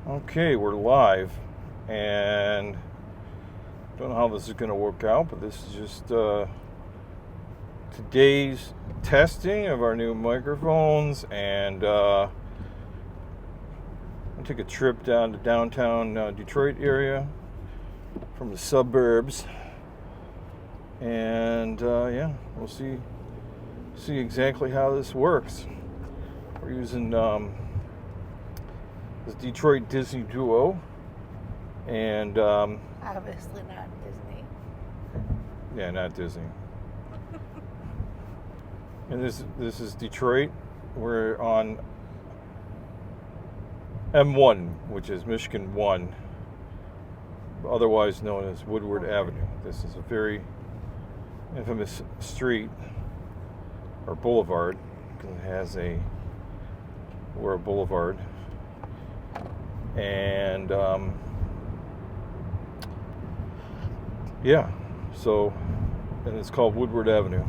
Okay, we're live, and don't know how this is going to work out, but this is just today's testing of our new microphones, and I took a trip down to downtown Detroit area from the suburbs, and yeah, we'll see exactly how this works. We're using this Detroit Disney Duo, and obviously not Disney. Yeah, not Disney. And this is Detroit. We're on M1, which is Michigan 1, otherwise known as Woodward Avenue. This is a very infamous street or boulevard because we're a boulevard. And yeah, so, and it's called Woodward Avenue.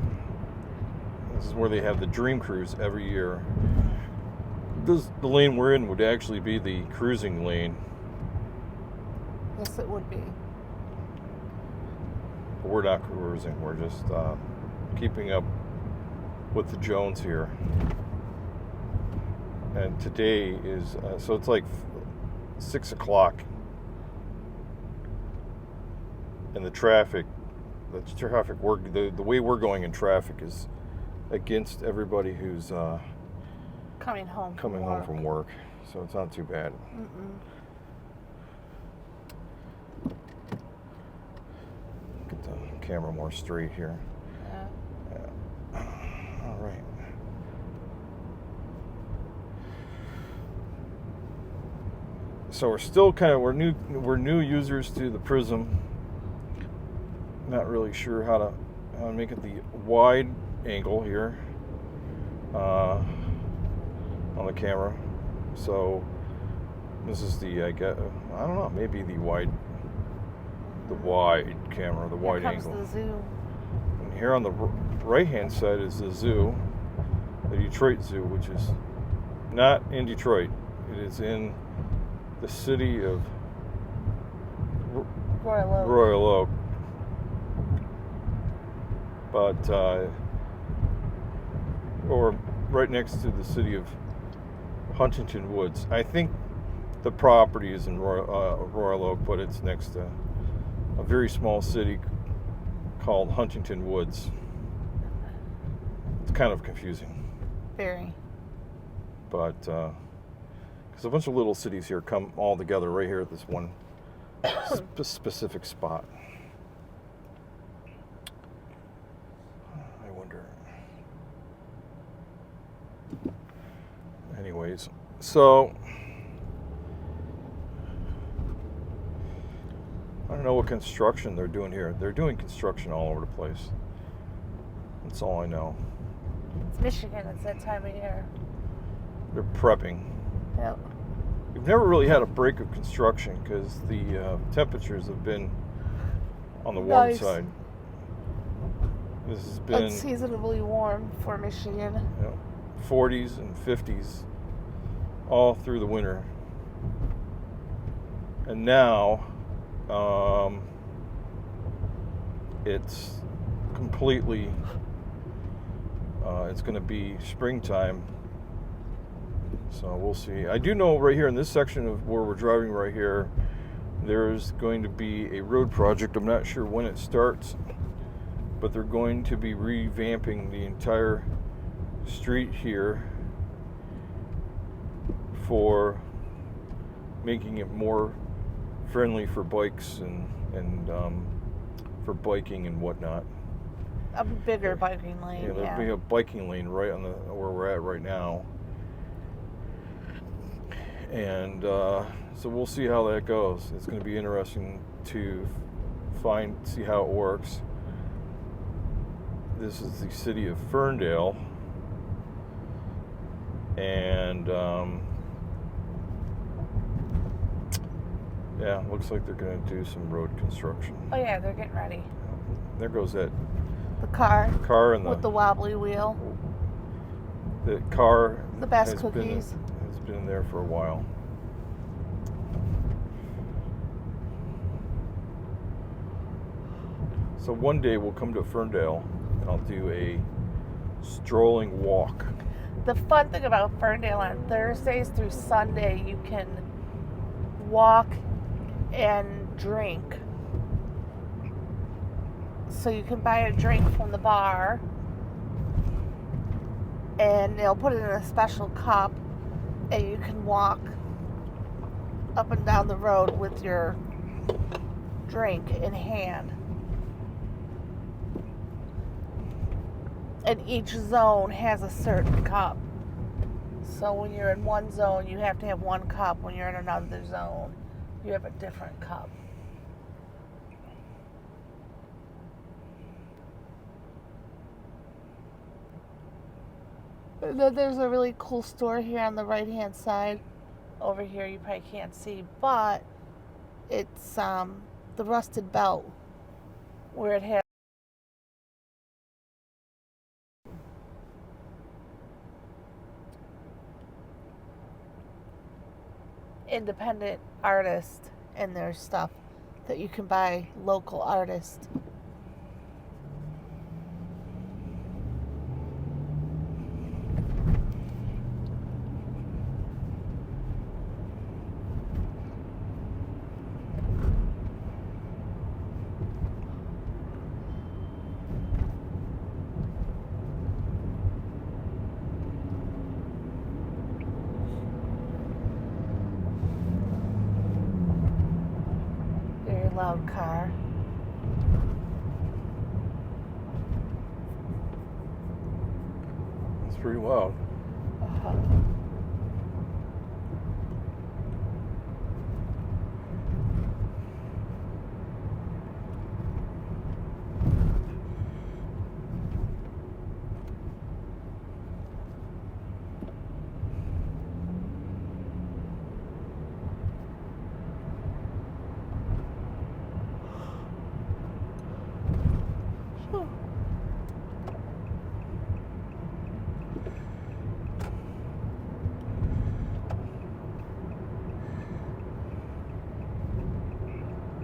This is where they have the Dream Cruise every year. The lane we're in would actually be the cruising lane. Yes, it would be. But we're not cruising. We're just keeping up with the Jones here. And today is, so it's like 6 o'clock. And the way we're going in traffic is against everybody who's coming home from work. So it's not too bad. Get the camera more straight here. Yeah. All right. So we're still we're new users to the Prism. Not really sure how to make it the wide angle here on the camera. So this is the I don't know, maybe the wide camera, the wide angle. The zoo. And here on the right hand side is the zoo, the Detroit Zoo, which is not in Detroit. It is in the city of Royal Oak. But or right next to the city of Huntington Woods. I think the property is in Royal Oak, but it's next to a very small city called Huntington Woods. It's kind of confusing. Very. But because a bunch of little cities here come all together right here at this one specific spot. I wonder. Anyways, so I don't know what construction they're doing here. They're doing construction all over the place. That's all I know. It's Michigan. It's that time of year. They're prepping. Yep. We've never really had a break of construction because the temperatures have been on the warm side. This has been unseasonably warm for Michigan. 40s and 50s all through the winter. And now it's completely it's going to be springtime. So we'll see. I do know right here in this section of where we're driving right here, there's going to be a road project. I'm not sure when it starts, but they're going to be revamping the entire street here for making it more friendly for bikes and for biking and whatnot. A bigger biking lane. Yeah, there'll be a biking lane right on where we're at right now. And so we'll see how that goes. It's going to be interesting to see how it works. This is the city of Ferndale, and yeah, looks like they're going to do some road construction. Oh yeah, they're getting ready. There goes that The car and with the wobbly wheel. The car The best has cookies. Has been there for a while. So one day we'll come to Ferndale and I'll do a strolling walk. The fun thing about Ferndale on Thursdays through Sunday, you can walk and drink. So you can buy a drink from the bar and they'll put it in a special cup and you can walk up and down the road with your drink in hand. And each zone has a certain cup. So when you're in one zone, you have to have one cup. When you're in another zone, you have a different cup. And then there's a really cool store here on the right-hand side. Over here, you probably can't see, but it's the Rusted Belt, where it has independent artists and their stuff that you can buy, local artists. Very loud car. It's pretty loud. Uh-huh.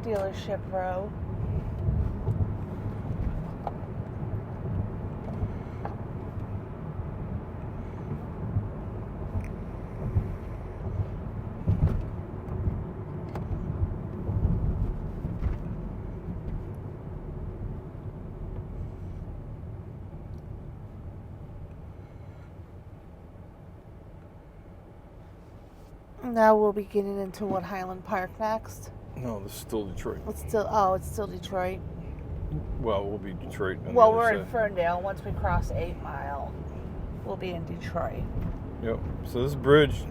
Dealership row. Now we'll be getting into what, Highland Park next? No, this is still Detroit. It's still Detroit. Well, we'll be Detroit. On Well, the we're other in side. Ferndale. Once we cross 8 Mile, we'll be in Detroit. Yep. So this bridge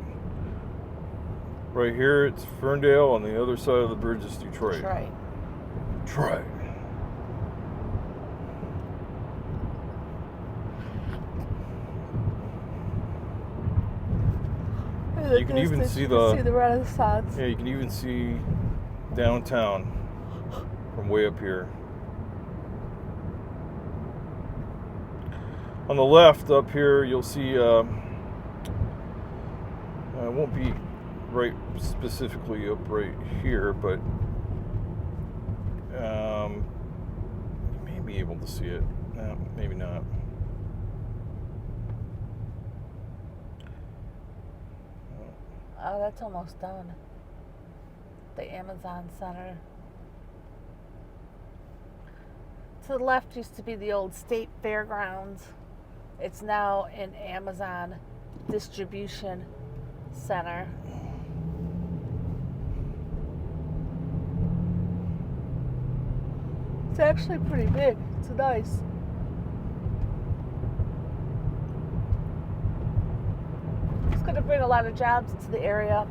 right here, it's Ferndale. On the other side of the bridge is Detroit. Detroit. Detroit. You can even see the Renaissance. Yeah, you can even see downtown from way up here. On the left up here, you'll see, it won't be right specifically up right here, but you may be able to see it. Maybe not. Oh, that's almost done. The Amazon Center. To the left used to be the old State Fairgrounds. It's now an Amazon distribution center. It's actually pretty big. It's nice. It's going to bring a lot of jobs to the area,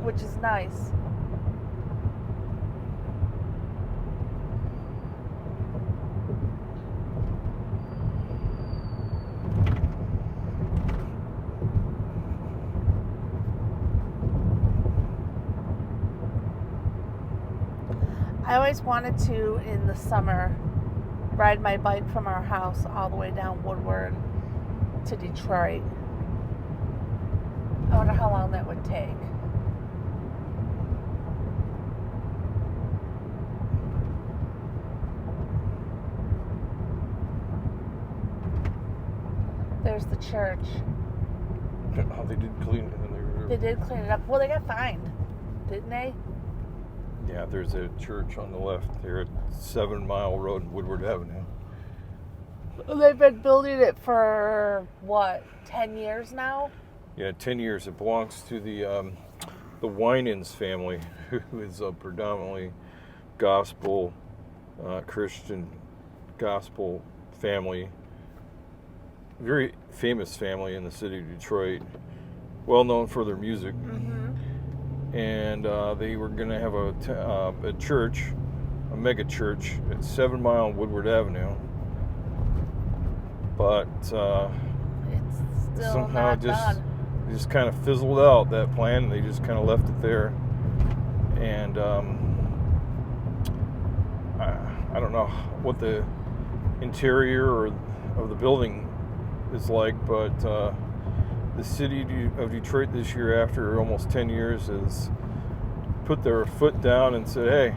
which is nice. I always wanted to, in the summer, ride my bike from our house all the way down Woodward to Detroit. I wonder how long that would take. there's the church. Oh, they did clean it. They did clean it up. Well, they got fined, didn't they? Yeah, there's a church on the left here at 7 Mile Road and Woodward Avenue. They've been building it for, what, 10 years now? Yeah, 10 years. It belongs to the Winans family, who is a predominantly gospel, Christian gospel family. Very famous family in the city of Detroit. Well known for their music. Mm-hmm. And they were going to have a church, a mega church at 7 Mile and Woodward Avenue. But It's still somehow not done. just kind of fizzled out, that plan, and they just kind of left it there. And I don't know what the interior of the building is like, but the city of Detroit this year, after almost 10 years, has put their foot down and said, hey,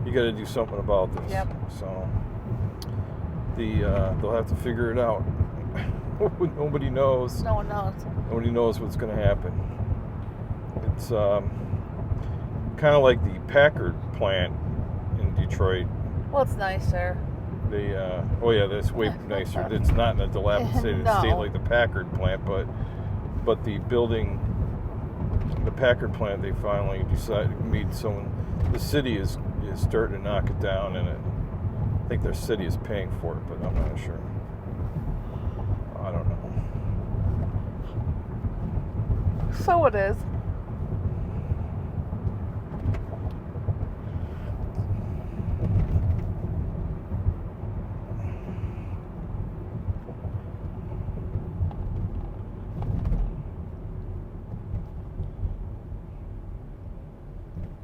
you got to do something about this. Yep. So they'll have to figure it out. Nobody knows. No one knows. Nobody knows what's going to happen. It's kind of like the Packard plant in Detroit. Well, it's nicer. That's way nicer. It's not in a dilapidated No. state like the Packard plant, but the building, the Packard plant, they finally the city is starting to knock it down, and I think their city is paying for it, but I'm not sure. I don't know. So it is.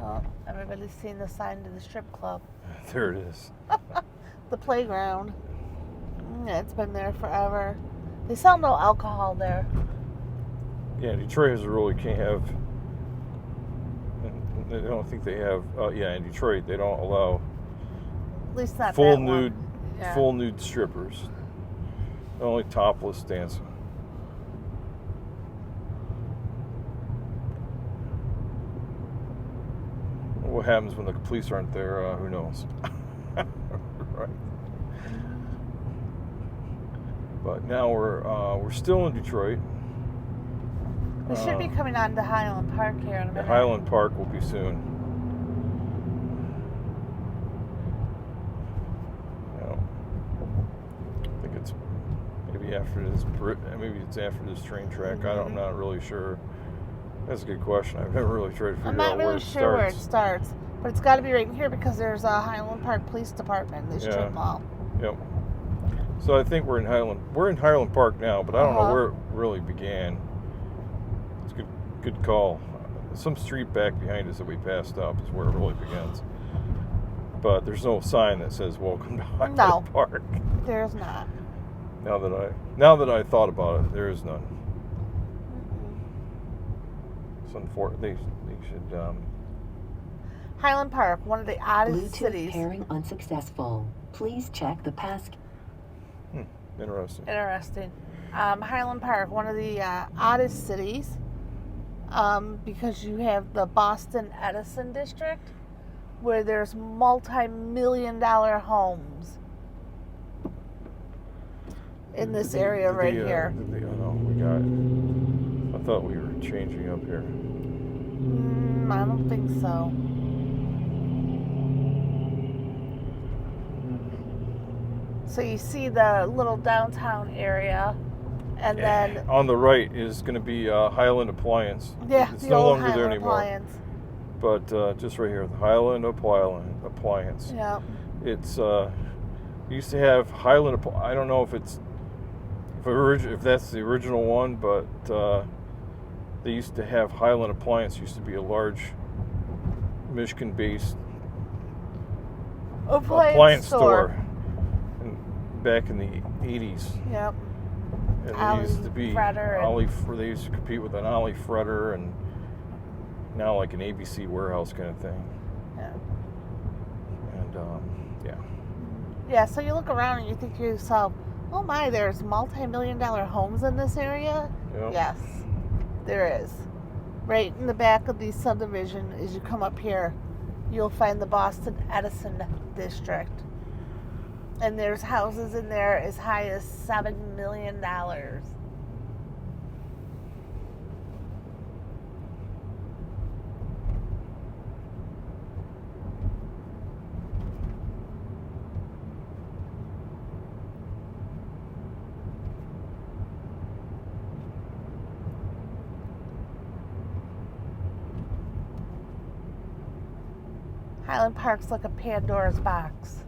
Oh, everybody's seen the sign to the strip club. There it is. The playground. Yeah, it's been there forever. They sell no alcohol there. Yeah, Detroit can't have. I don't think they have. In Detroit they don't allow At least not full that nude, one. Yeah. full nude strippers. Only topless dancing. What happens when the police aren't there? Who knows? Right. But now we're still in Detroit. We should be coming on to Highland Park here in a minute. Highland Park will be soon. I think it's maybe after this. Maybe it's after this train track. Mm-hmm. I'm not really sure. That's a good question. I've never really tried to figure I'm out not where really it sure where it starts. starts, but it's got to be right in here because there's a Highland Park Police Department in this strip mall. Yep. So I think we're in Highland Park now, but I don't know where it really began. It's a good call. Some street back behind us that we passed up is where it really begins. But there's no sign that says "Welcome to Highland Park." There's not. Now that I thought about it, there is none. It's unfortunate. They should. Highland Park, one of the oddest Bluetooth cities. pairing unsuccessful. Please check the pass. Interesting. Interesting. Highland Park, one of the oddest cities, because you have the Boston Edison district, where there's multi-million-dollar homes in this area right here. I thought we were changing up here. I don't think so. So you see the little downtown area, and then On the right is going to be Highland Appliance. It's the no old longer there Highland anymore. Appliance. But just right here, the Highland Appliance. Yeah. It's used to have Highland. I don't know if that's the original one, but they used to have Highland Appliance. Used to be a large Michigan-based appliance store. Back in the 80s. Yep. And Ollie they used to be Fretter they used to compete with an Ollie Fretter, and now like an ABC Warehouse kind of thing. Yeah. And yeah. Yeah, so you look around and you think to yourself, Oh my, there's multi-million-dollar homes in this area? Yep. Yes, there is. Right in the back of the subdivision, as you come up here, you'll find the Boston Edison district. And there's houses in there as high as $7 million. Highland Park's like a Pandora's box.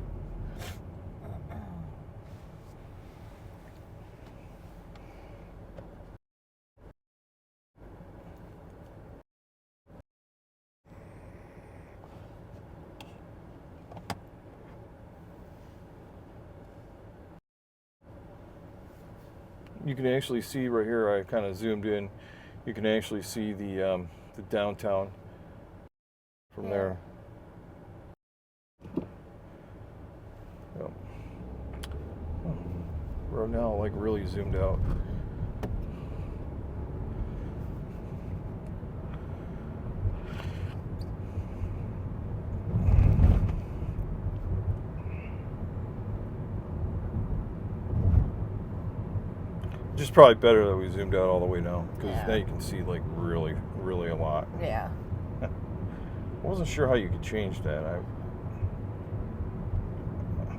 You can actually see right here, I kind of zoomed in, you can actually see the downtown from there. Yep. Oh, we're now like really zoomed out. Just probably better that we zoomed out all the way now, because now you can see like really, really a lot. Yeah. I wasn't sure how you could change that. I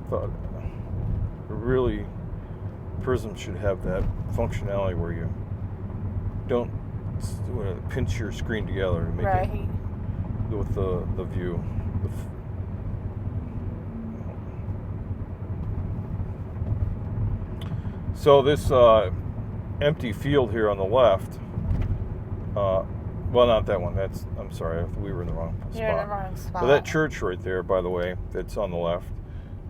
thought really Prism should have that functionality where you don't pinch your screen together to make it with the view. So this empty field here on the left, well, not that one. I'm sorry, we were in the wrong spot. You're in the wrong spot. So that church right there, by the way, that's on the left,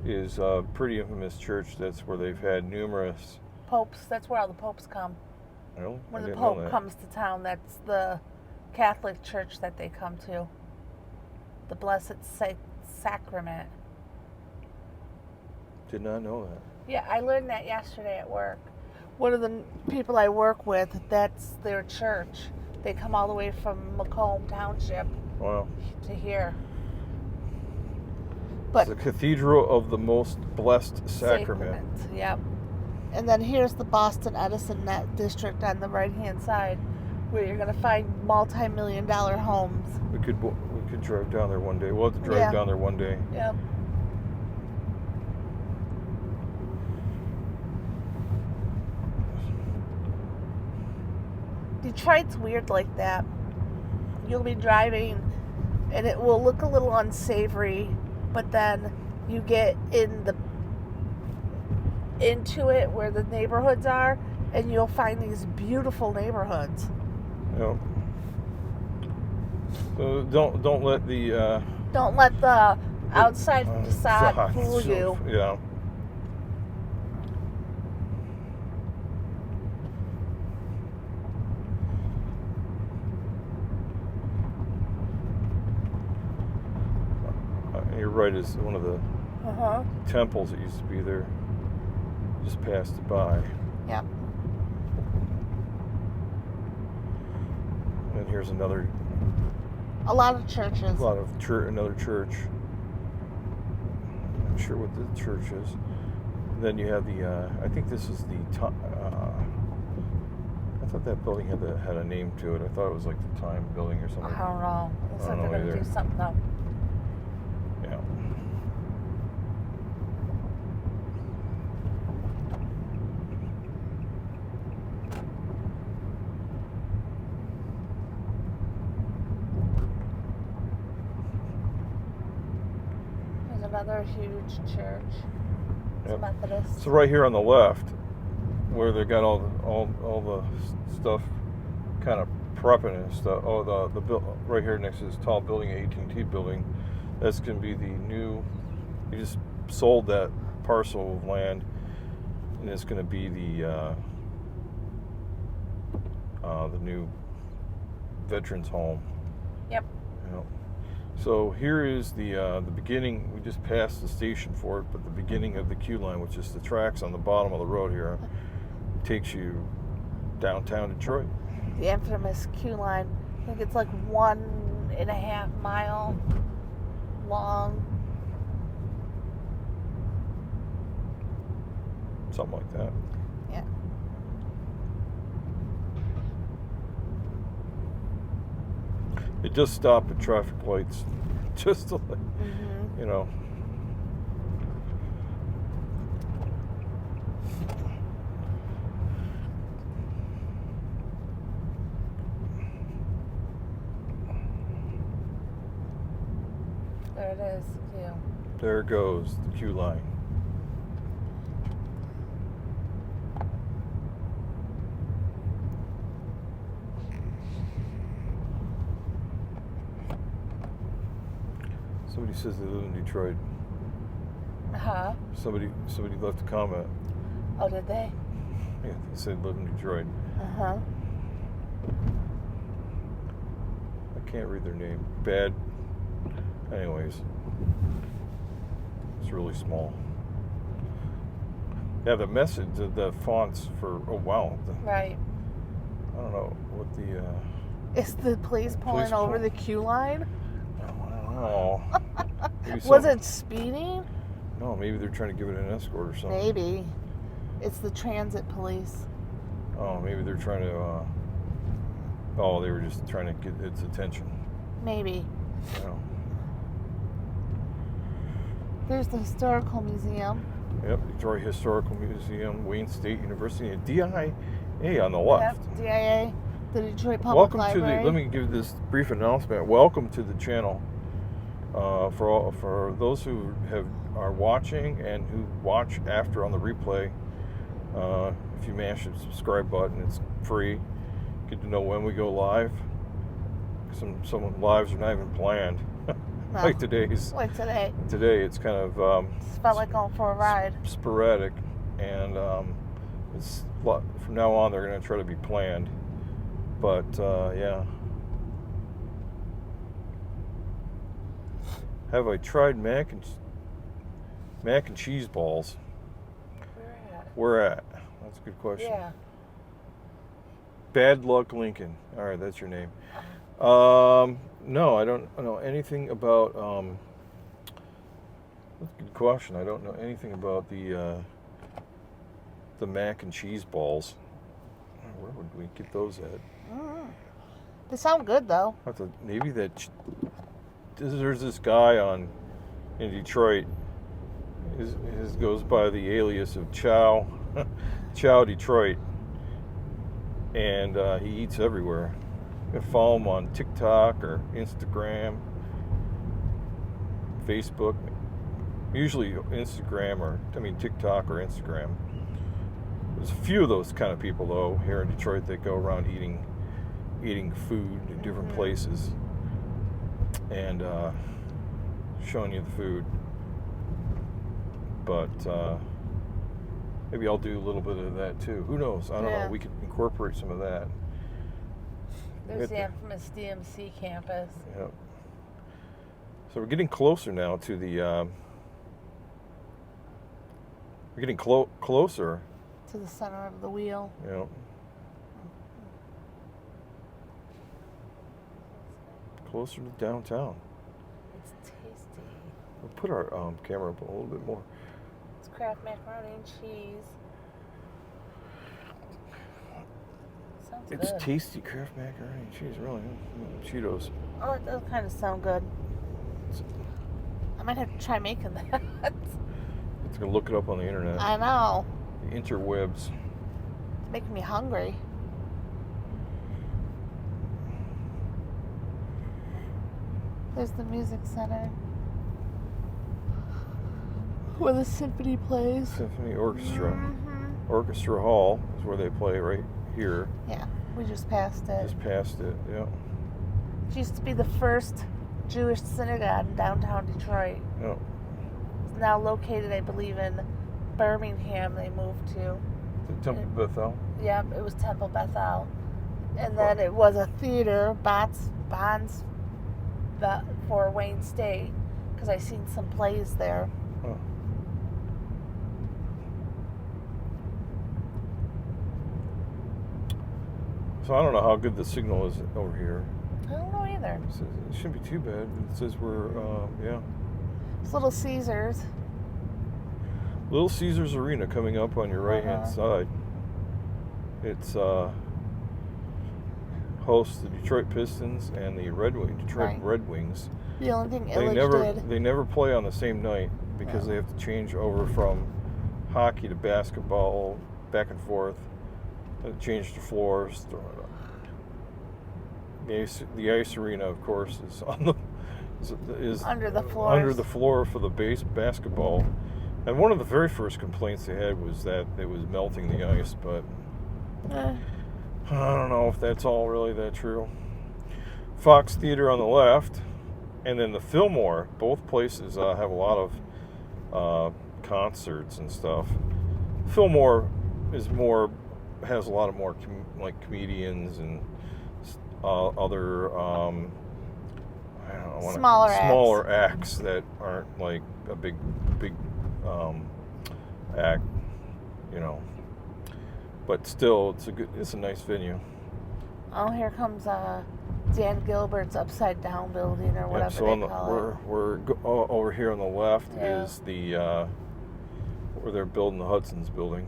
is a pretty infamous church. That's where they've had numerous popes. That's where all the popes come. Really? When the Pope comes to town, that's the Catholic church that they come to. The Blessed Sacrament. Did not know that. Yeah, I learned that yesterday at work. One of the people I work with, that's their church. They come all the way from Macomb Township to here. But it's the Cathedral of the Most Blessed Sacrament. Yep. And then here's the Boston Edison district on the right-hand side, where you're going to find multi-million-dollar homes. We could drive down there one day. We'll have to drive down there one day. Yep. Detroit's weird like that. You'll be driving and it will look a little unsavory, but then you get into it where the neighborhoods are, and you'll find these beautiful neighborhoods. Yep. So don't let the outside facade fool you. Yeah. You're right, is one of the temples that used to be there. Just passed it by. Yep. And here's another. A lot of churches. Another church. I'm not sure what the church is. Then you have the. I think this is the. I thought that building had a name to it. I thought it was like the Time Building or something. I don't know. Looks like they're going to do something though. Yeah. There's another huge church. It's Methodist. So right here on the left, where they got all the stuff kind of prepping and stuff. Oh, the right here next to this tall building, AT&T building. That's going to be the new. You just sold that parcel of land, and it's going to be the new veterans home. Yep. You know, So here is the beginning. We just passed the station for it, but the beginning of the Q line, which is the tracks on the bottom of the road here, takes you downtown Detroit. The infamous Q line. I think it's like 1.5 mile long. Something like that. Yeah. It does stop at traffic lights, just to, Mm-hmm. you know. There it is, Q. There goes the Q line. Somebody says they live in Detroit. Huh? Somebody left a comment. Oh, did they? Yeah, they said live in Detroit. Uh-huh. I can't read their name. Bad. Anyways, it's really small. Yeah, the message, the fonts for, oh wow. Right. I don't know what the, Is the police pulling over the Q line? I don't know. Maybe Was some- it speeding? No, maybe they're trying to give it an escort or something. Maybe. It's the transit police. Oh, maybe they're trying to, oh, they were just trying to get its attention. Maybe. You know. There's the historical museum. Yep, Detroit Historical Museum, Wayne State University, and DIA on the left. Yep, DIA, the Detroit Public Welcome Library. to the. Let me give this brief announcement. Welcome to the channel. For those who are watching and who watch after on the replay, if you mash the subscribe button, it's free. Get to know when we go live. Some lives are not even planned, No. like today's. Like today. Today it's kind of Just felt like going for a ride. sporadic, and it's from now on they're going to try to be planned. But yeah. Have I tried mac and cheese balls? Where at? That's a good question. Yeah. Bad Luck Lincoln. All right, that's your name. No, I don't know anything about. That's a good question. I don't know anything about the mac and cheese balls. Where would we get those at? Mm. They sound good though. Maybe that. There's this guy in Detroit. His goes by the alias of Chow, Chow Detroit, and he eats everywhere. You can follow him on TikTok or Instagram, Facebook. Usually TikTok or Instagram. There's a few of those kind of people though here in Detroit that go around eating food in different places and showing you the food. But maybe I'll do a little bit of that too. Who knows? I don't know. We could incorporate some of that. There's the infamous DMC campus. Yep. So we're getting closer now to the. We're getting closer. To the center of the wheel. Yep. Closer to downtown. It's tasty. We'll put our camera up a little bit more. It's Kraft macaroni and cheese. Sounds It's good. tasty Kraft macaroni and cheese, really. Cheetos. Oh, it does kind of sound good. I might have to try making that. It's gonna look it up on the internet. I know. The interwebs. It's making me hungry. There's the music center. Where the symphony plays. Symphony Orchestra. Mm-hmm. Orchestra Hall is where they play right here. Yeah, we just passed it. Just past it, yeah. It used to be the first Jewish synagogue in downtown Detroit. Yeah. It's now located, I believe, in Birmingham. They moved to. The Temple Bethel. Yep, it was Temple Bethel. And then it was a theater, Bonds for Wayne State because I seen some plays there. Huh. So I don't know how good the signal is over here. I don't know either. It says it shouldn't be too bad. It says we're, yeah. It's Little Caesars. Little Caesars Arena coming up on your right-hand side. It's hosts the Detroit Pistons and the Detroit Red Wings. The only thing Illich They never play on the same night because they have to change over from hockey to basketball, back and forth. Change the floors. The ice arena, of course, is on the is under the floor. Under the floor for the basketball. And one of the very first complaints they had was that it was melting the ice, but I don't know if that's all really that true. Fox Theater on the left, and then the Fillmore. Both places have a lot of concerts and stuff. Fillmore has a lot of more comedians and other smaller acts that aren't like a big act, you know. But still, it's a nice venue. Oh, here comes Dan Gilbert's Upside Down building or whatever they call it. We're over here on the left is the where they're building the Hudson's building.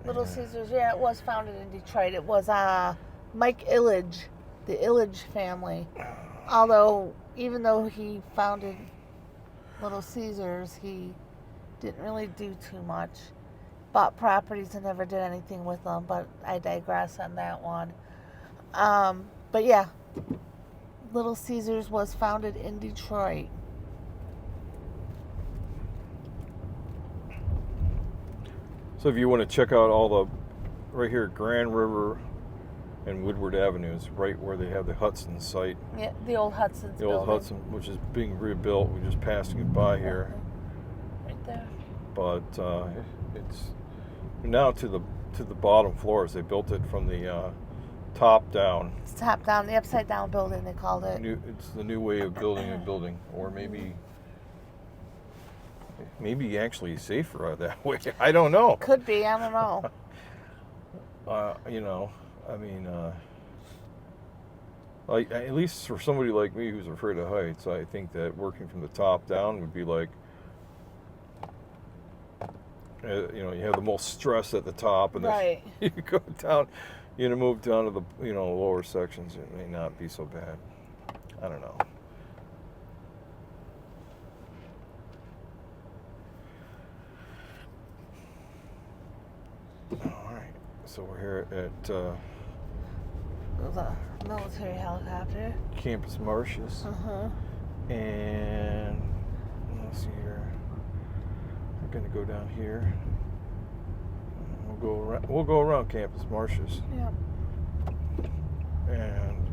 Little Caesars, it was founded in Detroit. It was Mike Illich, the Illich family. Although, even though he founded Little Caesars, he didn't really do too much. Bought properties and never did anything with them, but I digress on that one. But yeah, Little Caesars was founded in Detroit. So if you want to check out all the, right here, Grand River and Woodward Avenues, right where they have the Hudson site. Yeah, the old Hudson's building. The old Hudson, which is being rebuilt. We're just passing it by here. Right there. But it's now to the bottom floors. They built it from the top down. It's top down, the upside down building they called it. It's the new way of building a building, or maybe actually safer that way. I don't know. Could be, I don't know. You know, I mean, like at least for somebody like me who's afraid of heights, I think that working from the top down would be like, you know, you have the most stress at the top, and then you go down, you know, move down to the lower sections. It may not be so bad. I don't know. All right, so we're here at There's a military helicopter. Campus Martius. And let's see here. We're gonna go down here. We'll go around Campus Martius. Yeah. And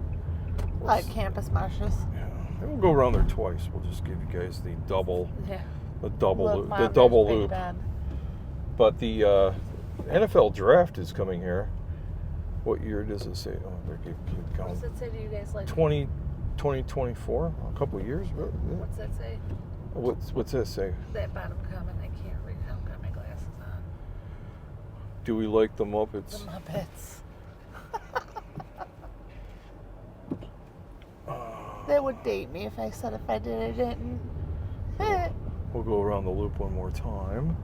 Campus Martius. Yeah. And we'll go around there twice. We'll just give you guys the double loop. But the NFL draft is coming here. What year does it say? Oh, there, keep going. What does it say to you guys? Like 2024? A couple of years? What's that say? What's that say? That bottom comment, I can't read. I don't got my glasses on. Do we like the Muppets? The Muppets. That would date me if I said if I did I didn't. We'll go around the loop one more time.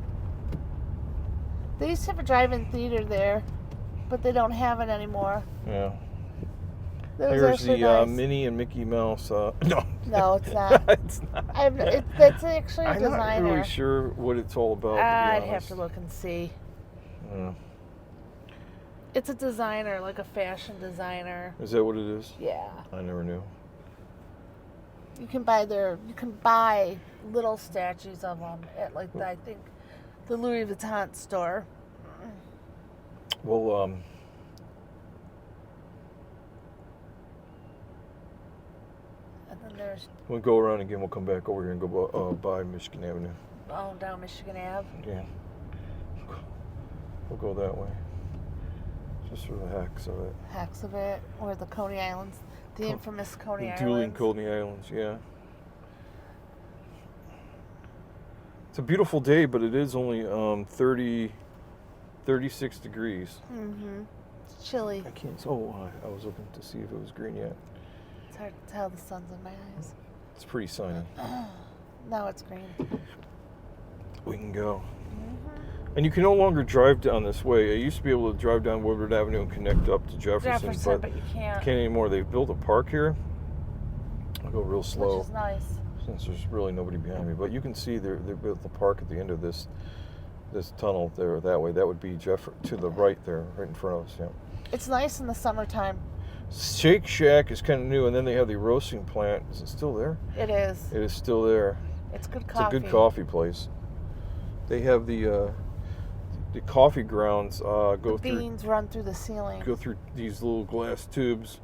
They used to have a drive-in theater there, but they don't have it anymore. Yeah. Here's the nice. Minnie and Mickey Mouse. No, it's not. It's not. That's actually a designer. I'm not really sure what it's all about. I'd have to look and see. Yeah. It's a designer, like a fashion designer. Is that what it is? Yeah. I never knew. You can buy little statues of them at I think the Louis Vuitton store. Well, and then there's. We'll go around again. We'll come back over here and go by Michigan Avenue. Oh, down Michigan Ave. Yeah. We'll go that way. Just for the heck of it. Or the Coney Islands. The infamous Coney the dueling Islands. Coney Islands, yeah. It's a beautiful day, but it is only 36 degrees. Mm-hmm. It's chilly. I can't. Oh, I was looking to see if it was green yet. It's hard to tell. The sun's in my eyes. It's pretty sunny. Now it's green. We can go. Mm-hmm. And you can no longer drive down this way. I used to be able to drive down Woodward Avenue and connect up to Jefferson, But you can't. can't anymore. They've built a park here. I'll go real slow Which is nice. since there's really nobody behind me. But you can see they built the park at the end of this tunnel there that way. That would be to the right there, right in front of us. Yeah. It's nice in the summertime. Shake Shack is kind of new, and then they have the roasting plant. Is it still there? It is. It is still there. It's good It's coffee. a good coffee place. They have the coffee grounds Beans run through the ceiling. go through these little glass tubes,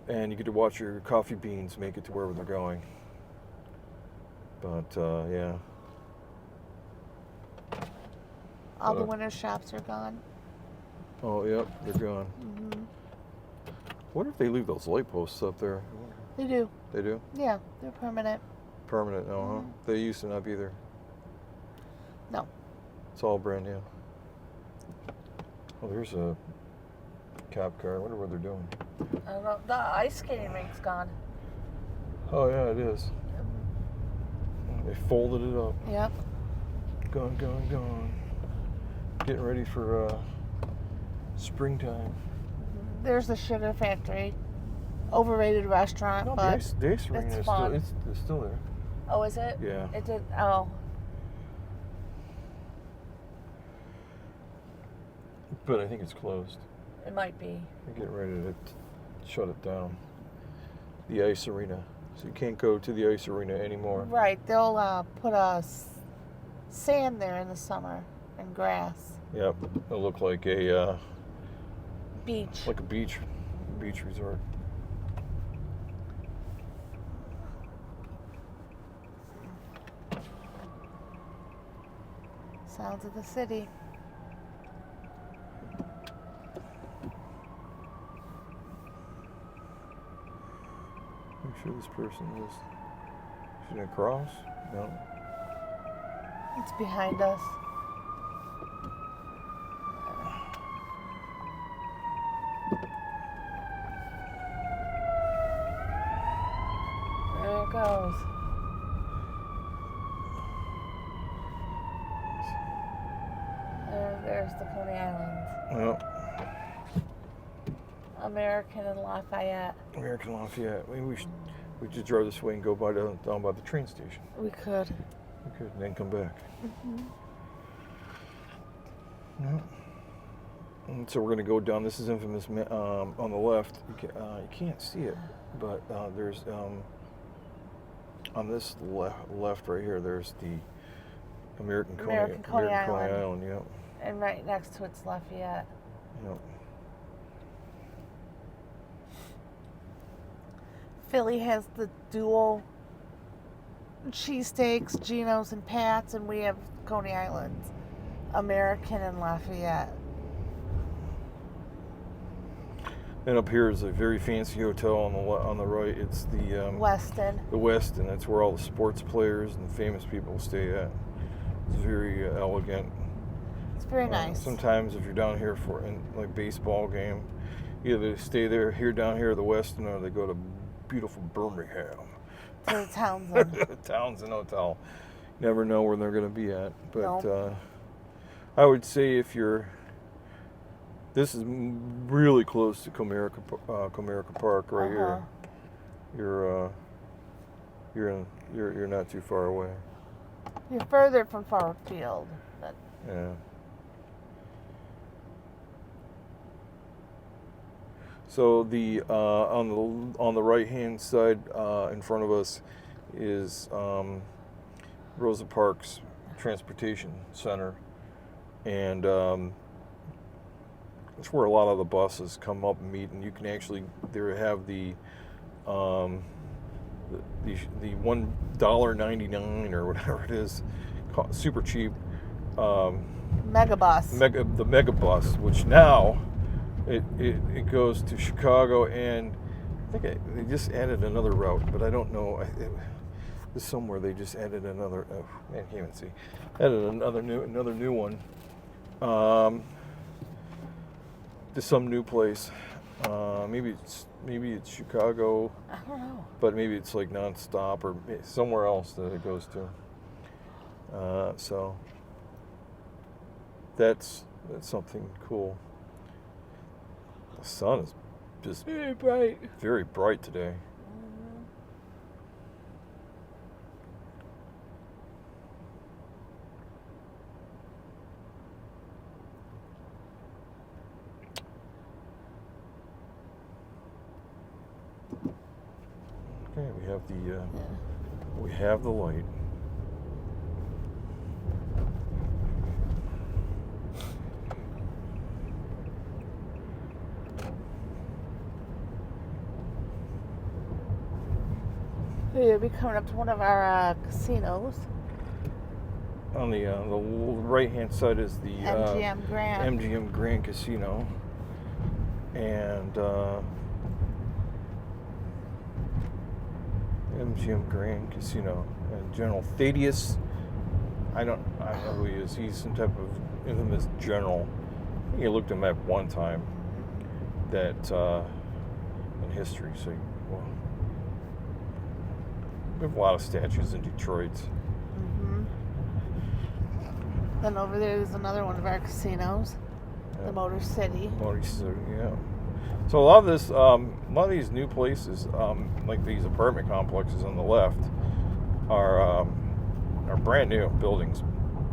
and you get to watch your coffee beans make it to wherever they're going. But yeah. All the winter shops are gone. Oh, yep, they're gone. Mm-hmm. What if they leave those light posts up there? They do. They do? Yeah, they're permanent. Permanent, no, huh? They used to not be there. No. It's all brand new. Oh, there's a cop car. I wonder what they're doing. I don't know. The ice skating rink's gone. Oh, yeah, it is. They folded it up. Yep. Gone. Getting ready for springtime. There's the Sugar Factory. Overrated restaurant, No, but the ice arena it's is fun. it's still there. Oh, is it? Yeah. It did. Oh, But I think it's closed. it might be. They're getting ready to shut it down. The ice arena. So you can't go to the ice arena anymore. Right. They'll put sand there in the summer and grass. Yep. It'll look like a Beach. beach resort. Sounds of the city. Make sure this person is. Should I cross? No. It's behind us. There it goes. There's the Coney Islands. Well, American and Lafayette. American Lafayette. Maybe we just drive this way and go down by the train station. We could. We could, and then come back. Mm-hmm. Yeah. And so we're going to go down. This is infamous on the left. You can't see it, but there's on this left right here. There's the American Coney Island. Yep. And right next to it's Lafayette. Yep. Philly has the dual cheesesteaks, Geno's and Pat's, and we have Coney Islands, American and Lafayette. And up here is a very fancy hotel on the right. It's the Weston. The Westin. That's where all the sports players and famous people stay at. It's very elegant. It's very nice. Sometimes if you're down here for like baseball game, either they stay down here at the Westin, or they go to beautiful Birmingham. To the Townsend. Townsend Hotel. Never know where they're going to be at. But Nope. I would say this is really close to Comerica Park right here. You're not too far away. You're further from Far Field. But Yeah. So the on the right hand side in front of us is Rosa Parks Transportation Center, and that's where a lot of the buses come up and meet. And you can actually have the $1.99 or whatever it is, super cheap. Megabus. The Megabus, which now it goes to Chicago and I think they just added another route, but I don't know. There's somewhere they just added another. Oh, man, I can't even see. Added another new one. To some new place. Maybe it's Chicago. I don't know. But maybe it's like nonstop or somewhere else that it goes to. So that's something cool. The sun is just Very bright. very bright today. Okay, we have the light. We'll be coming up to one of our casinos. On the right hand side is the MGM Grand. MGM Grand Casino, and MGM Grand Casino and General Thaddeus. I don't know who he is. He's some type of infamous general. I think I looked him up one time. That in history. So, well, we have a lot of statues in Detroit. Mm-hmm. Then over there's another one of our casinos, the Motor City. Motor City, yeah. So a lot of these new places, like these apartment complexes on the left, are brand new buildings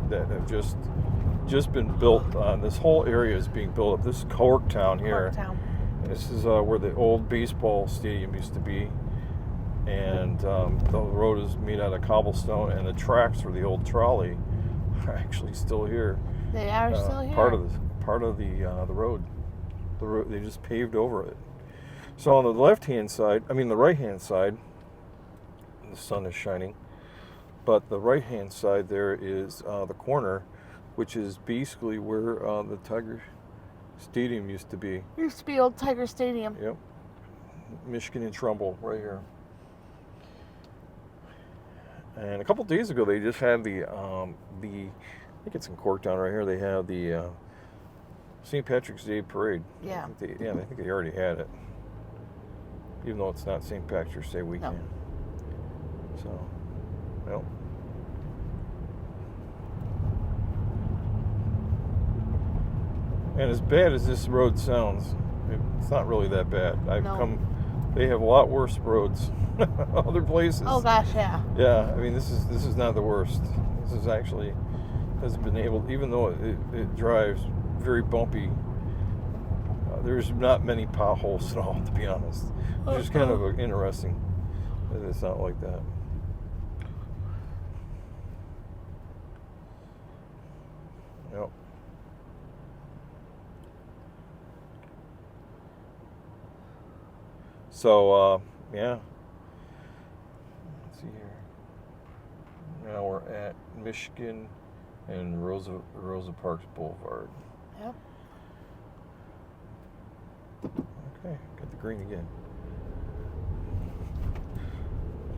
that have just been built. This whole area is being built up. This is Corktown here. Corktown. This is where the old baseball stadium used to be, and the road is made out of cobblestone, and the tracks for the old trolley are actually still here. They are still here. Part of the road. The road, they just paved over it. So on the the right-hand side, the sun is shining, but the right-hand side there is the corner, which is basically where the Tiger Stadium used to be. Used to be Old Tiger Stadium. Yep. Michigan and Trumbull, right here. And a couple days ago, they just had I think it's in Corktown right here. They had the St. Patrick's Day parade. Yeah. I think they already had it, even though it's not St. Patrick's Day weekend. No. So, well. And as bad as this road sounds, it's not really that bad. They have a lot worse roads, other places. Oh gosh, yeah. Yeah, I mean this is not the worst. This is actually has been able, even though it drives very bumpy. There's not many potholes at all, to be honest. It's just kind of interesting that it's not like that. Yep. So, yeah. Let's see here. Now we're at Michigan and Rosa Parks Boulevard. Yep. Okay, got the green again.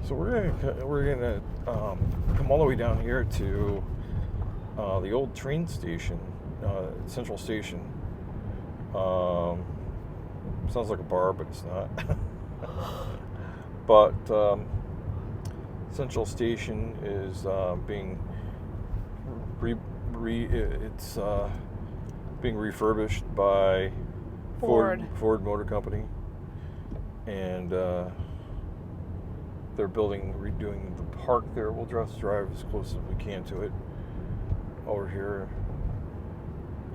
So we're gonna come all the way down here to the old train station, Central Station. Sounds like a bar, but it's not. But Central Station is being being refurbished by Ford Motor Company, and they're redoing the park there. We'll just drive as close as we can to it over here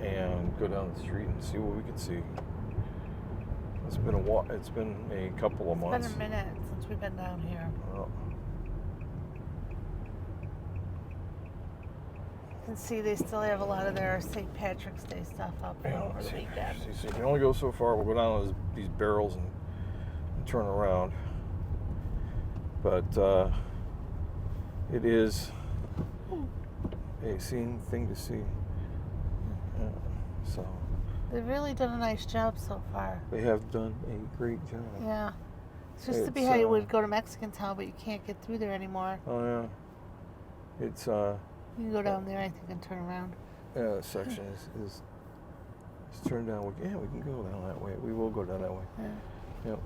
and go down the street and see what we can see. It's been a couple of months. It's been a minute since we've been down here. Oh. You can see they still have a lot of their St. Patrick's Day stuff up over the weekend. So you can only go so far. We'll go down these barrels and turn around. But it is a scene thing to see. Yeah, so They've really done a nice job so far. they have done a great job. Yeah. It's just to be how you would go to Mexican Town, but you can't get through there anymore. Oh yeah. It's You can go down there, I think, and turn around. yeah, the section is turned down. We can go down that way. We will go down that way. Yeah. Yep.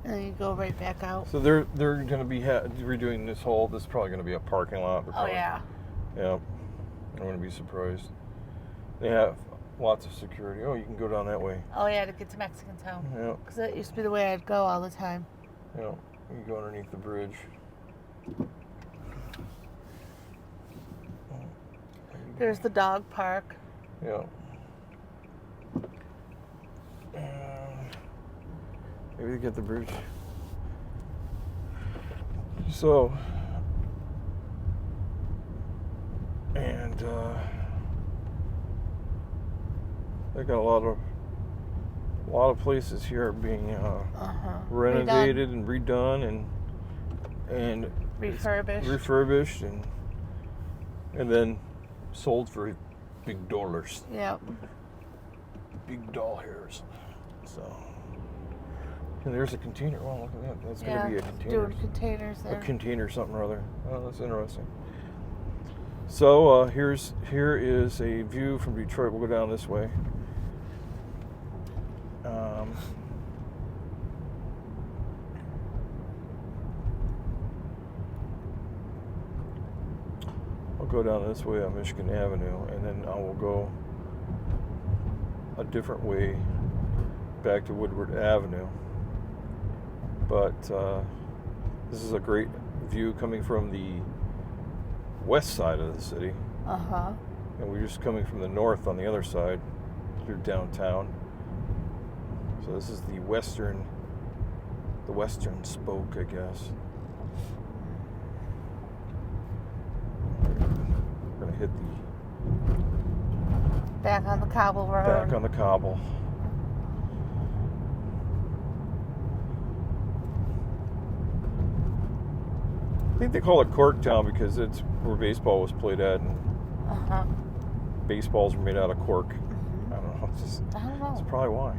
And then you go right back out. So they're going to be redoing this whole. This is probably going to be a parking lot. Oh yeah. Yeah. I wouldn't be surprised. They have lots of security. Oh, you can go down that way. Oh yeah, to get to Mexican Town. Yeah. Because that used to be the way I'd go all the time. Yeah. You can go underneath the bridge. There's the dog park. Yeah. Maybe to get the bridge. So, and they got a lot of places here being renovated and redone and Refurbished. and then sold for big dollars. Yep. Big doll hairs. So, and there's a container. Well, look at that. That's going to be a container. Doing containers there. A container, something or other. Oh, that's interesting. So here is a view from Detroit. We'll go down this way. I'll go down this way on Michigan Avenue, and then I will go a different way back to Woodward Avenue. But this is a great view coming from the west side of the city. And we're just coming from the north on the other side through downtown. So this is the western spoke, I guess. We're gonna hit the back on the cobble road. back on the cobble. I think they call it Corktown because it's where baseball was played at, and baseballs were made out of cork. I don't know. I don't know. That's probably why.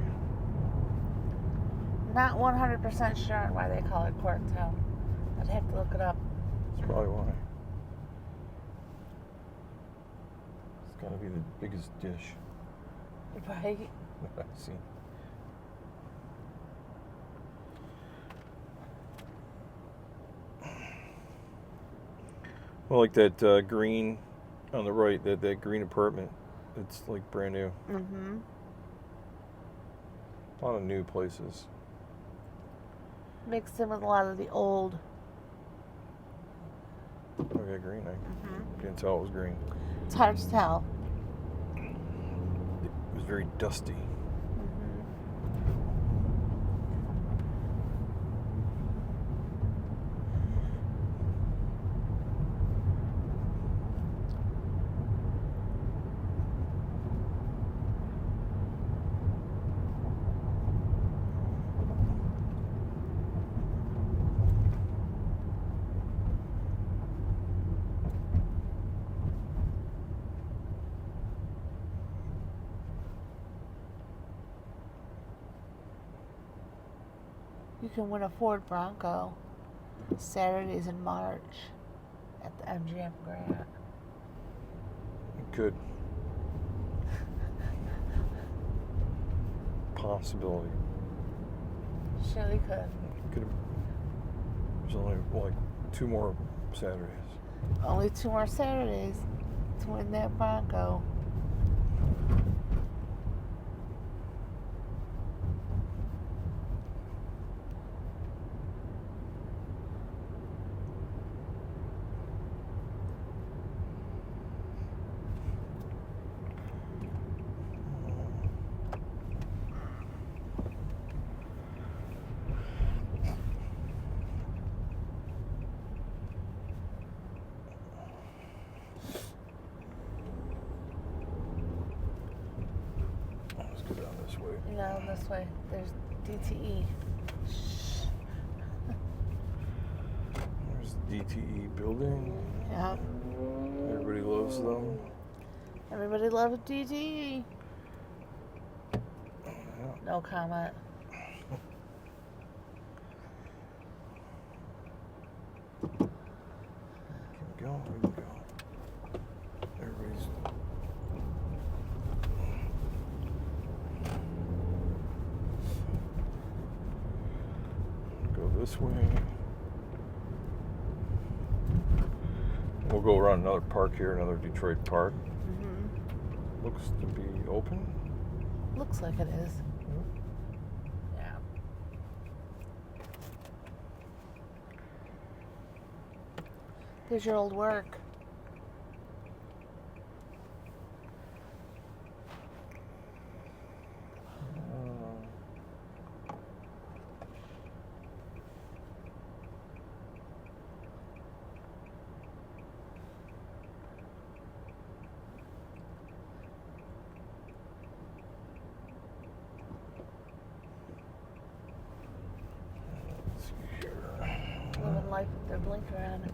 Not 100% sure on why they call it Corktown. I'd have to look it up. That's probably why. It's got to be the biggest dish Right? that I've seen. Well, like that green on the right, that green apartment, it's like brand new. Mm-hmm. A lot of new places. Mixed in with a lot of the old. Oh yeah, green. I didn't tell it was green. It's hard to tell. It was very dusty. You can win a Ford Bronco Saturdays in March at the MGM Grand. Good. Possibility. Surely could. There's only like 2 more Saturdays. Only 2 more Saturdays to win that Bronco. Let's go down this way. No, this way. There's DTE. There's the DTE building. Yeah. Everybody loves them. Everybody loves DTE. Yeah. No comment. We can go. Everybody's. Go this way. We'll go around another park here, another Detroit park. Mm-hmm. Looks to be open. Looks like it is. Yeah. There's your old work. Let's see here. Living life with their blinker on.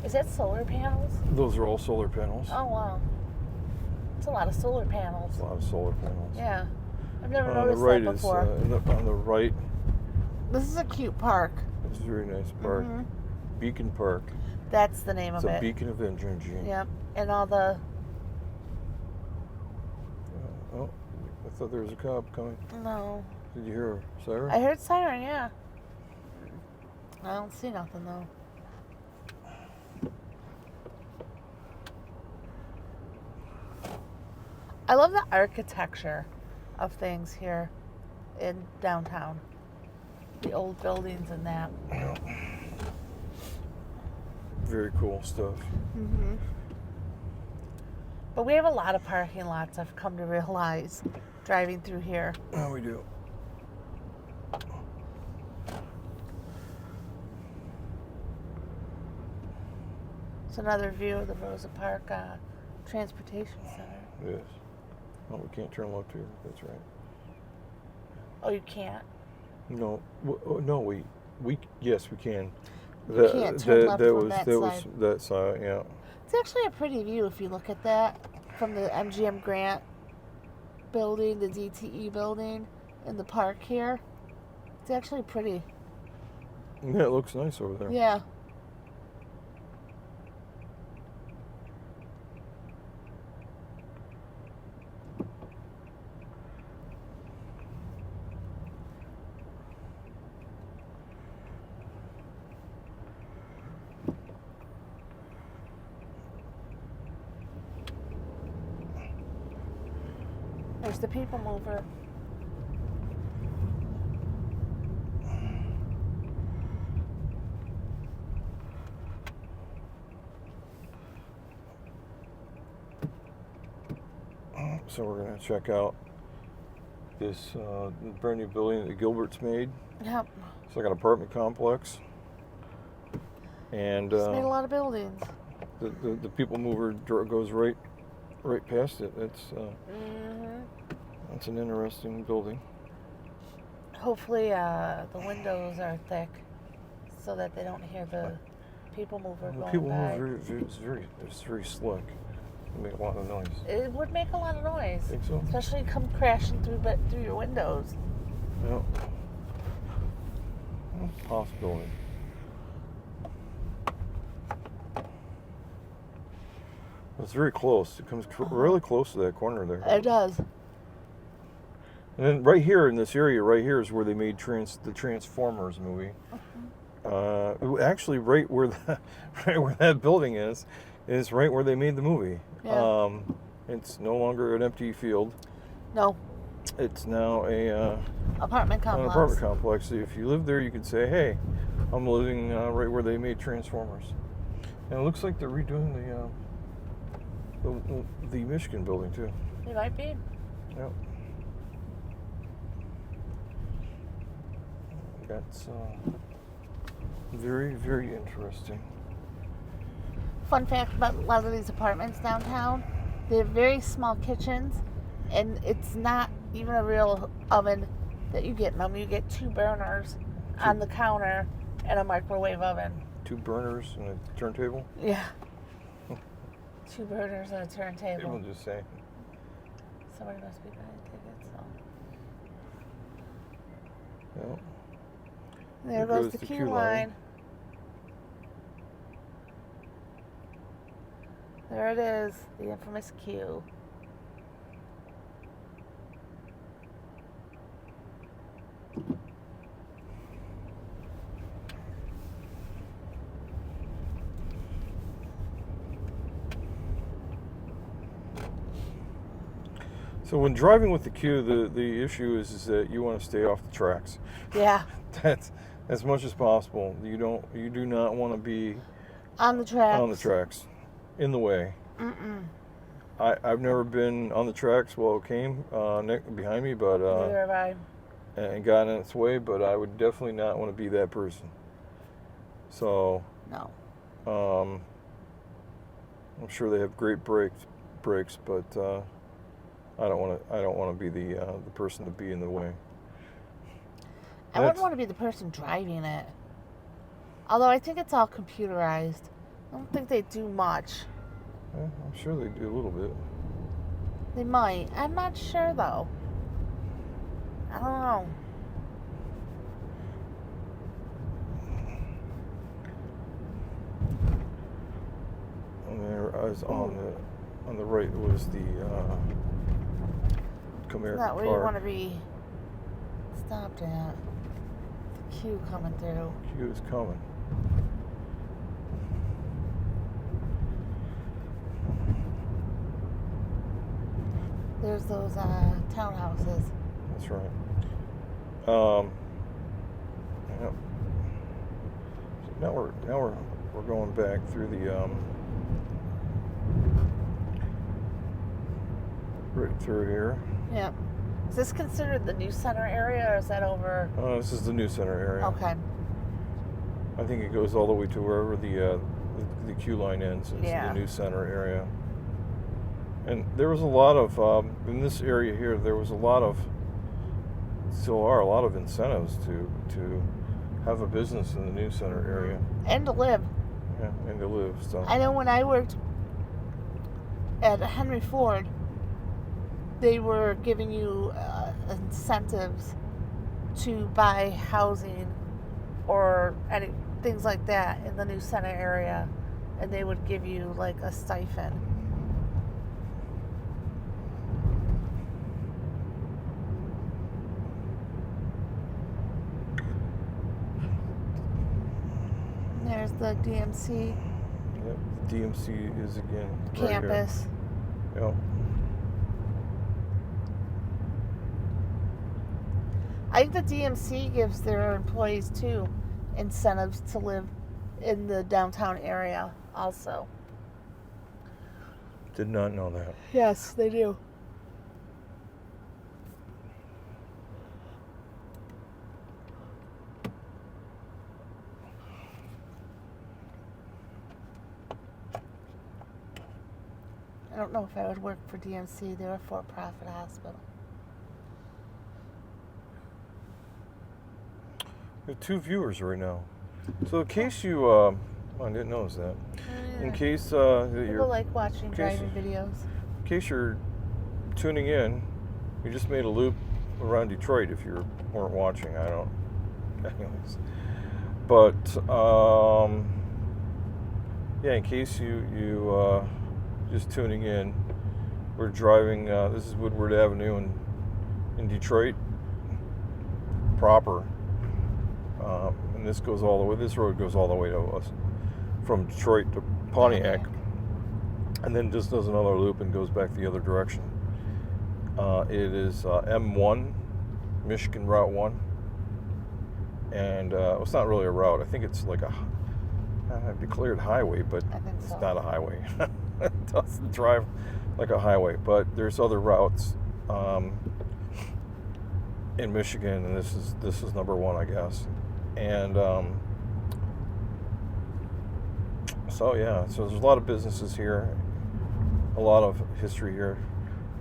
Is that solar panels? Those are all solar panels. Oh wow. It's a lot of solar panels. A lot of solar panels. Yeah. I've never On the noticed right that is before. on the right. This is a cute park. It's a very nice park. Mhm. Beacon Park. That's the name It's of a it. beacon of energy. Yep. And all the Oh, I thought there was a cop coming. no. Did you hear a siren? I heard siren, yeah. I don't see nothing though. I love the architecture of things here in downtown. The old buildings and that. Yeah. Very cool stuff. Mm-hmm. But we have a lot of parking lots, I've come to realize, driving through here. Oh, we do. It's another view of the Rosa Park Transportation Center. Yes. Oh, we can't turn left here. That's right. Oh, you can't? No, no, we yes, we can. You can't turn left from that that was side. that side. Yeah. It's actually a pretty view if you look at that from the MGM Grant building, the DTE building, and the park here. It's actually pretty. Yeah, it looks nice over there. Yeah. There's the people mover. So we're gonna check out this brand new building that Gilbert's made. Yep. It's like an apartment complex, and Just made a lot of buildings. the people mover goes right past it. That's an interesting building. Hopefully the windows are thick so that they don't hear the people mover The going people by. mover it's very slick. It make a lot of noise. It would make a lot of noise. Think so? Especially come crashing through your windows. Yeah. Possibility. It's very close. It comes really close to that corner there. It does. And then right here in this area, right here is where they made the Transformers movie. Actually, right where that building is right where they made the movie. Yeah. It's no longer an empty field. No. It's now Apartment complex. an apartment complex. So if you live there, you can say, "Hey, I'm living right where they made Transformers." And it looks like they're redoing the Michigan building too. It might be. Yep. That's very, very interesting. Fun fact about a lot of these apartments downtown, they have very small kitchens, and it's not even a real oven that you get in them. You get 2 burners on the counter and a microwave oven. 2 burners and a turntable. Yeah. 2 burners and a turntable. People just say. Somebody must be buying tickets. So. Well, There goes the queue line. There it is, the infamous Q. So when driving with the Q, the issue is that you want to stay off the tracks. Yeah, That's as much as possible. You do not want to be on the tracks. in the way. Mm-mm. I've never been on the tracks while it came behind me, but Neither have I. and got in its way. But I would definitely not want to be that person. So No. I'm sure they have great brakes, but I don't want to be the person to be in the way. I wouldn't want to be the person driving it. Although I think it's all computerized. I don't think they do much. I'm sure they do a little bit. They might. I'm not sure though. I don't know. And there was on the right was the Comerica Not where you Park. want to be stopped at. The queue coming through. Q is coming. There's those townhouses. That's right. Yep. So now we're going back through the right through here. Yep. Is this considered the New Center area, or is that over? This is the New Center area. Okay. I think it goes all the way to wherever the queue line ends. It's Yeah. the New Center area. And there was a lot of in this area here. There was still are a lot of incentives to have a business in the New Center area. And to live. Yeah, and to live. So I know when I worked at Henry Ford, they were giving you incentives to buy housing or things like that in the New Center area, and they would give you like a stipend. There's the DMC yep, the DMC is again right campus. here. Yep. I think the DMC gives their employees too incentives to live in the downtown area also. Did not know that. Yes, they do. I don't know if I would work for DMC. They're a for-profit hospital. We have 2 viewers right now. So in case you, I didn't notice that. In case People like watching case- driving videos. in case you're tuning in, we just made a loop around Detroit. If you weren't watching, I don't. Anyways, but yeah, in case you just tuning in, we're driving. This is Woodward Avenue in Detroit proper. And this goes all the way. This road goes all the way to us from Detroit to Pontiac, and then just does another loop and goes back the other direction. It is M1, Michigan Route 1, and it's not really a route. I think it's like a declared highway, but I think it's so. not a highway. It doesn't drive like a highway, but there's other routes in Michigan, and this is number 1, I guess. And so yeah, so there's a lot of businesses here, a lot of history here.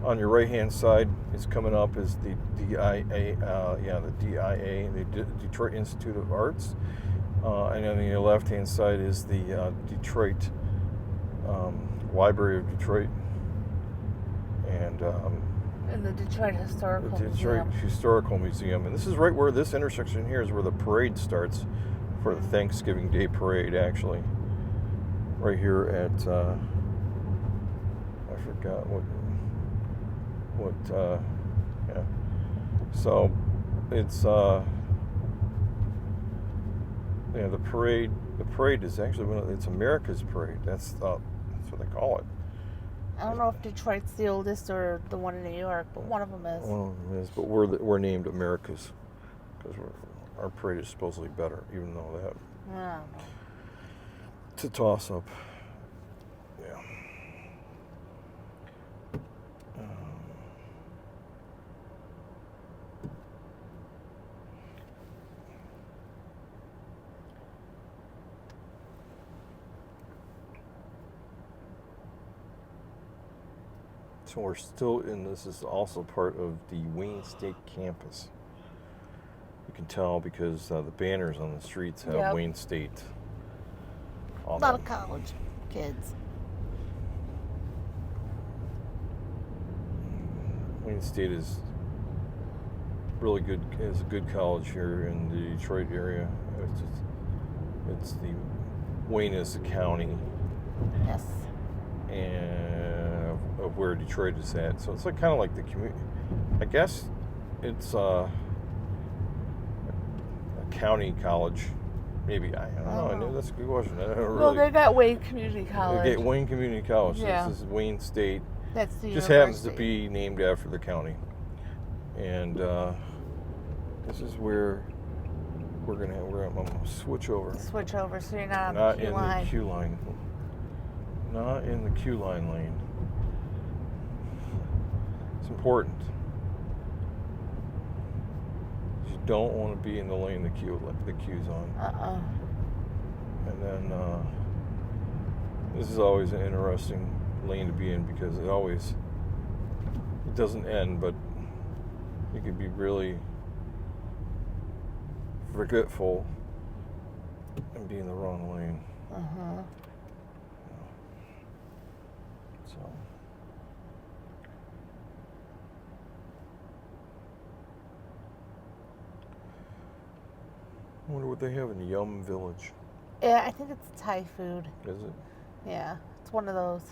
On your right hand side is coming up is the DIA, the DIA, the Detroit Institute of Arts, and on the left hand side is the Detroit Library of Detroit, and In the Detroit Historical the Detroit Museum. Historical Museum. And this is right where this intersection here is where the parade starts for the Thanksgiving Day parade, actually. Right here at forgot yeah. So it's yeah, the parade is actually it's America's parade. That's what they call it. I don't know if Detroit's the oldest or the one in New York, but one of them is. One of them is, but we're named America's because our parade is supposedly better, even though that I don't know. it's a toss up. Yeah. So we're still in, this is also part of the Wayne State campus. You can tell because the banners on the streets have Yep. Wayne State A on lot them. of college kids. Wayne State is really good, is a good college here in the Detroit area. It's the, Wayne is the county Yes. and of where Detroit is at. So it's like kind of like the community. I guess it's a county college. Maybe I don't know. I know that's a good question. I don't Well, really. they got Wayne Community College. They get Wayne Community College. So Yeah. this is Wayne State. That's the Just university. happens to be named after the county. And this is where we're gonna switch over. Switch over so you're not on Not the queue in line. the queue line. Not in the queue line lane. It's important. You don't want to be in the lane the queue's on. And then this is always an interesting lane to be in because it doesn't end, but you could be really forgetful and be in the wrong lane. So I wonder what they have in Yum Village. Yeah, I think it's Thai food. Is it? Yeah, it's one of those.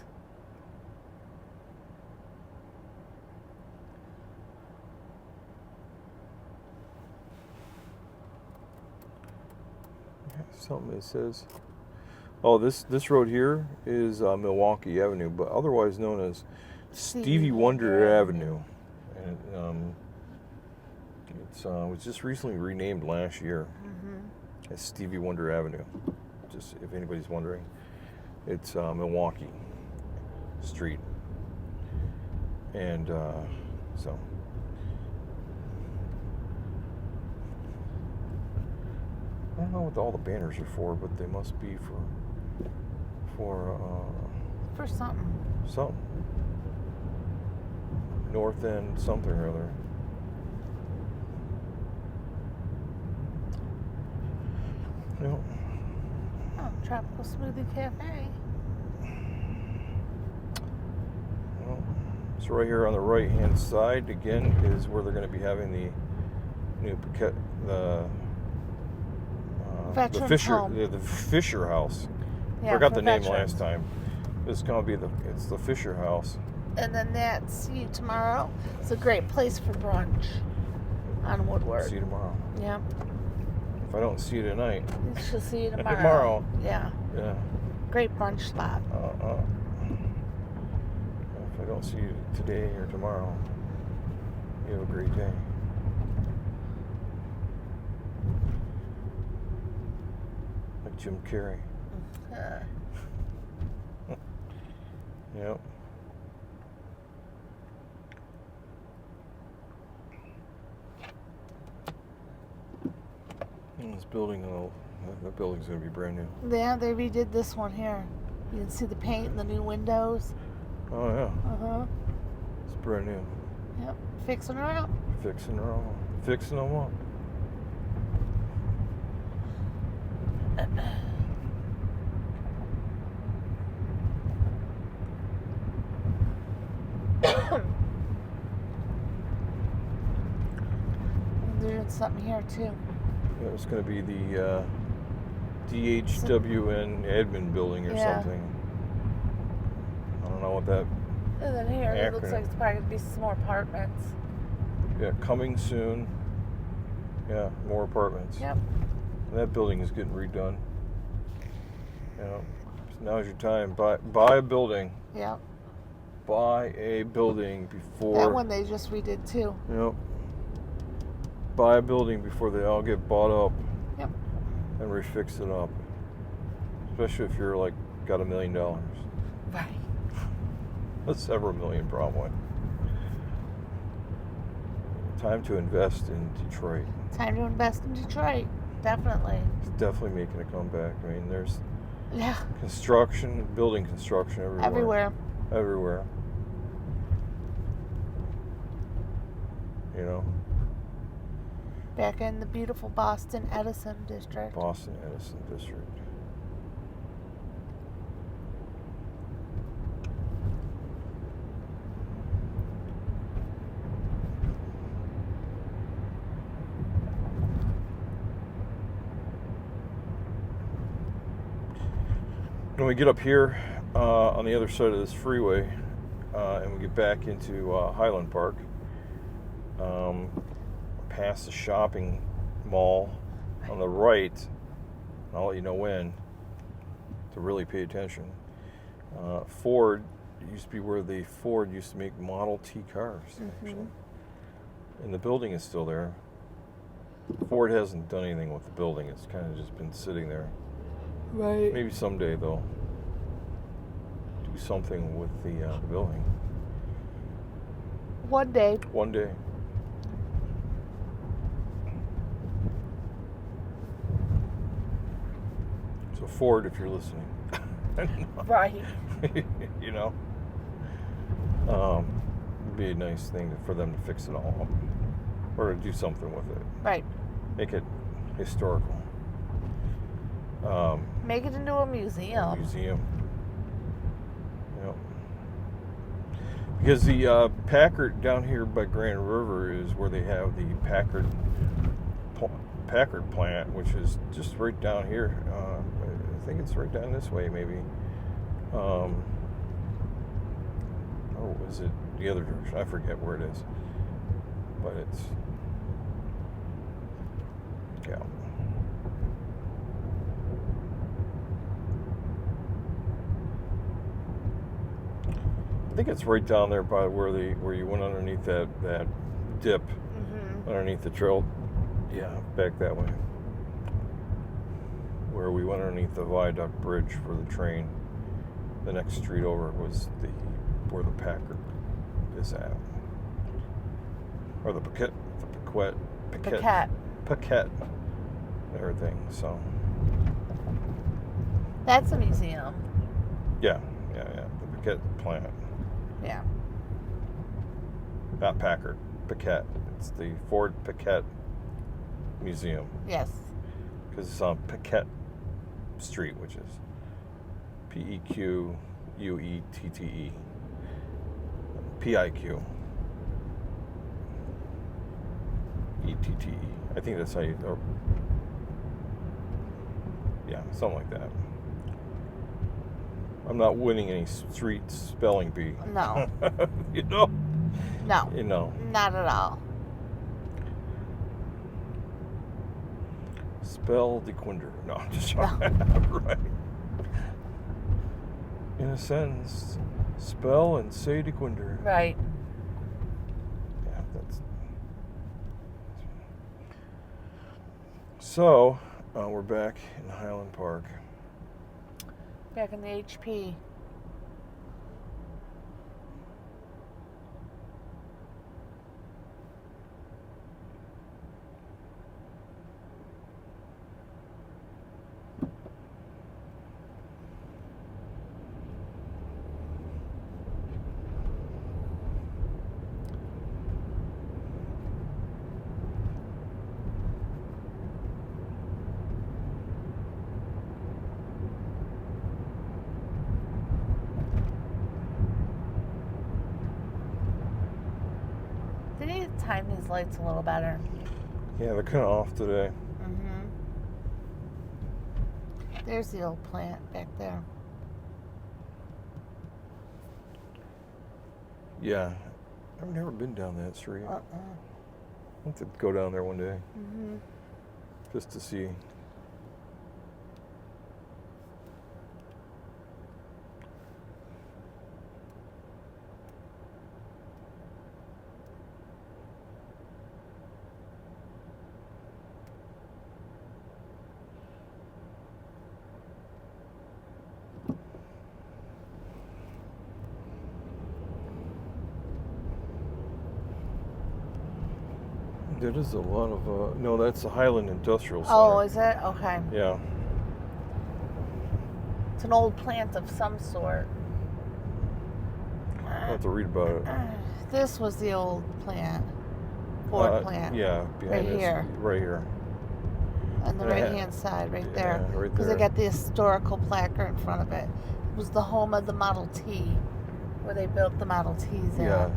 Something that says, oh, this road here is Milwaukee Avenue, but otherwise known as Stevie Wonder Avenue. And it was just recently renamed last year as Stevie Wonder Avenue. Just if anybody's wondering, it's Milwaukee Street. And so. I don't know what all the banners are for, but they must be For something. something. North End something or other. Yep. Oh, Tropical Smoothie Cafe. Well, so right here on the right hand side again is where they're going to be having the new Veterans Fisher home. the Fisher House. Yeah, Forgot for the name veterans. last time. It's going to be it's the Fisher House. And then that's See You Tomorrow. It's a great place for brunch on Woodward. See you tomorrow. Yeah. If I don't see you tonight, You should see you tomorrow. Tomorrow. Yeah. yeah. Great brunch spot. If I don't see you today or tomorrow, you have a great day. Like Jim Carrey. Yep. And this building, the building's gonna be brand new. Yeah, they redid this one here. You can see the paint and the new windows. Oh yeah, Uh-huh. it's brand new. Yep. Fixing her up. Fixing them up. They're doing something here too. Yeah, it's gonna be the DHWN admin building or Yeah. something. I don't know what that And then here it looks acronym. like it's probably going to be some more apartments. Yeah, coming soon. Yeah, more apartments. Yep. And that building is getting redone. You know, so now's your time. Buy a building. Yep. Buy a building before. That one they just redid too. Yep. Buy a building before they all get bought up. Yep. And refix it up. Especially if you're like got $1 million. Right. That's several million probably. Time to invest in Detroit. Time to invest in Detroit. Definitely. It's definitely making a comeback. I mean, there's Yeah. construction, building construction everywhere. Everywhere. You know, Back in the beautiful Boston Edison district. Boston Edison district. When we get up here on the other side of this freeway and we get back into Highland Park, past the shopping mall on the right, I'll let you know when to really pay attention. Ford used to be where the Ford used to make Model T cars, actually. And the building is still there. Ford hasn't done anything with the building. It's kind of just been sitting there. Right. Maybe someday they'll do something with the building. One day. One day. So Ford, if you're listening, Right. you know, it'd be a nice thing for them to fix it all up, or to do something with it, Right. make it historical. Make it into a museum. Museum. Yep. Because the Packard down here by Grand River is where they have the Packard plant, which is just right down here. I think it's right down this way, maybe. Or was it the other direction? I forget where it is. But it's, yeah. I think it's right down there by where you went underneath that dip, underneath the trail. Yeah, back that way. Where we went underneath the viaduct bridge for the train. The next street over was where the Packard is at. Or the Paquette. And everything, so. That's a museum. Yeah. The Paquette plant. Yeah. Not Packard, Paquette. It's the Ford Paquette Museum. Yes. Because it's on Paquette Street, which is Pequuette. Piq. ETTE. I think that's how you. Or, yeah, something like that. I'm not winning any street spelling bee. No. You know? No. You know. Not at all. Spell DeQuinder. No, I'm just trying. Right. In a sentence, spell and say DeQuinder. Right. Yeah, that's. So, we're back in Highland Park. Back in the HP. They need to time these lights a little better. Yeah, they're kind of off today. There's the old plant back there. Yeah. I've never been down that street. Uh-uh. I'll have to go down there one day Mm-hmm. just to see. That is a lot of, no, that's the Highland Industrial Center. Oh, is it? Okay. Yeah. It's an old plant of some sort. I'll have to read about it. This was the old plant. Ford plant. Yeah, behind Right this, here. Right here. On the Yeah. right-hand side, right there. Yeah, right Because there. they got the historical placard in front of it. It was the home of the Model T, where they built the Model Ts at. Yeah.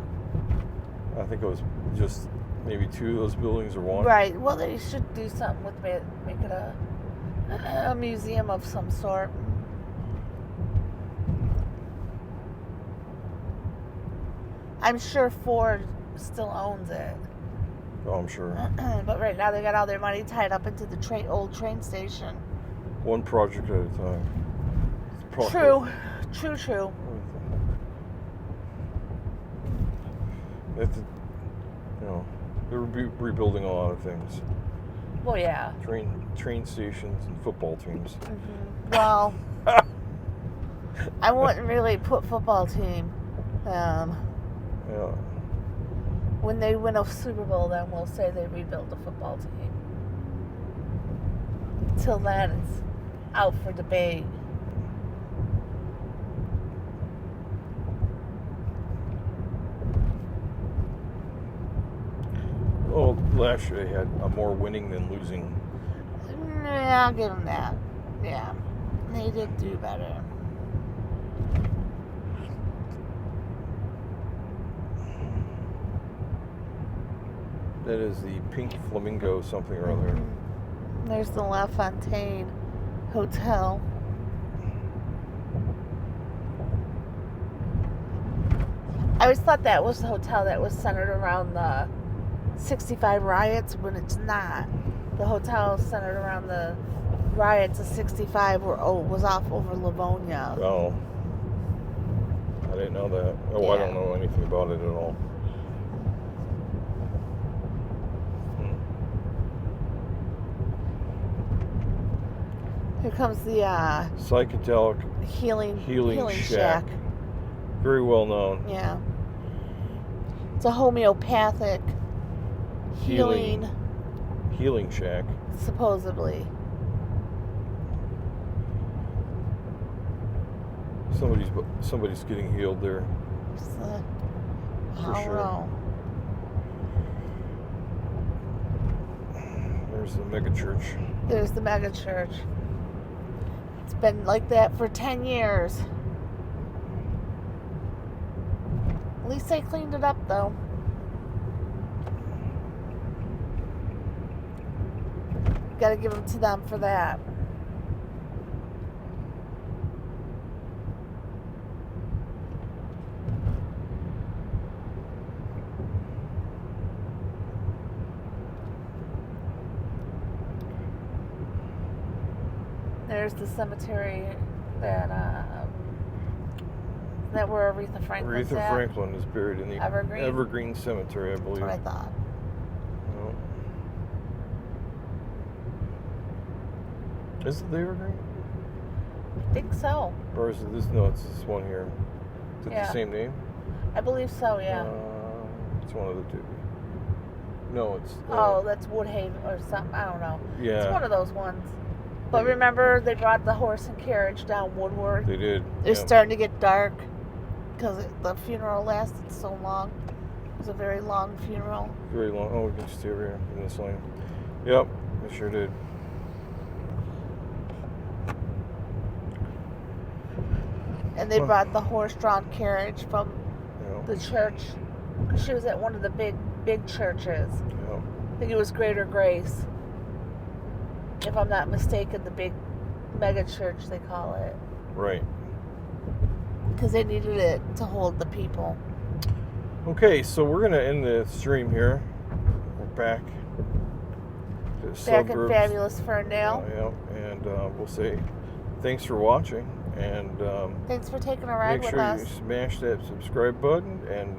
I think it was just maybe 2 of those buildings or 1. Right. Well, they should do something with it. Make it a museum of some sort. I'm sure Ford still owns it. Oh, I'm sure. But right now they got all their money tied up into the old train station. One project at a time. True. True. They have to, they're rebuilding a lot of things. Well, yeah. Train stations and football teams. Mm-hmm. Well, I wouldn't really put football team. Yeah. When they win a Super Bowl, then we'll say they rebuilt the football team. Till then, it's out for debate. Well, last year they had more winning than losing. Yeah, I'll give them that. Yeah, they did do better. That is the Pink Flamingo something or other. There's the La Fontaine Hotel. I always thought that was the hotel that was centered around the 65 riots when it's not. The hotel centered around the riots of 65 was off over Livonia. Oh. I didn't know that. Oh, I don't know anything about it at all. Here comes the Psychedelic healing Shack. Very well known. Yeah. It's a homeopathic healing Shack. supposedly. Somebody's getting healed there. So, I For don't sure. know. There's the mega church. There's the mega church. It's been like that for 10 years. At least they cleaned it up, though. Gotta give them to them for that. There's the cemetery that where Aretha Franklin's Aretha at. Franklin is buried in the Evergreen? Cemetery, I believe. That's what I thought. No. Is it the Evergreen? I think so. Or is it this? No, it's this one here. Is it Yeah. the same name? I believe so, yeah. It's one of the two. No, it's. Oh, that's Woodhaven or something. I don't know. Yeah. It's one of those ones. But remember, they brought the horse and carriage down Woodward. They did. It's yeah. starting to get dark because the funeral lasted so long. It was a very long funeral. Very long. Oh, we can just stay over here in this lane. Yep, it sure did. And they brought the horse-drawn carriage from Yeah. the church. She was at one of the big churches. Yeah. I think it was Greater Grace. If I'm not mistaken, the big mega church, they call it. Right. Because they needed it to hold the people. Okay, so we're gonna end the stream here. We're back to Back in suburbs. fabulous Ferndale. Yeah, and we'll say thanks for watching, and Thanks for taking a ride make with sure us. you smash that subscribe button, and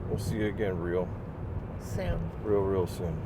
we'll see you again real Soon. soon.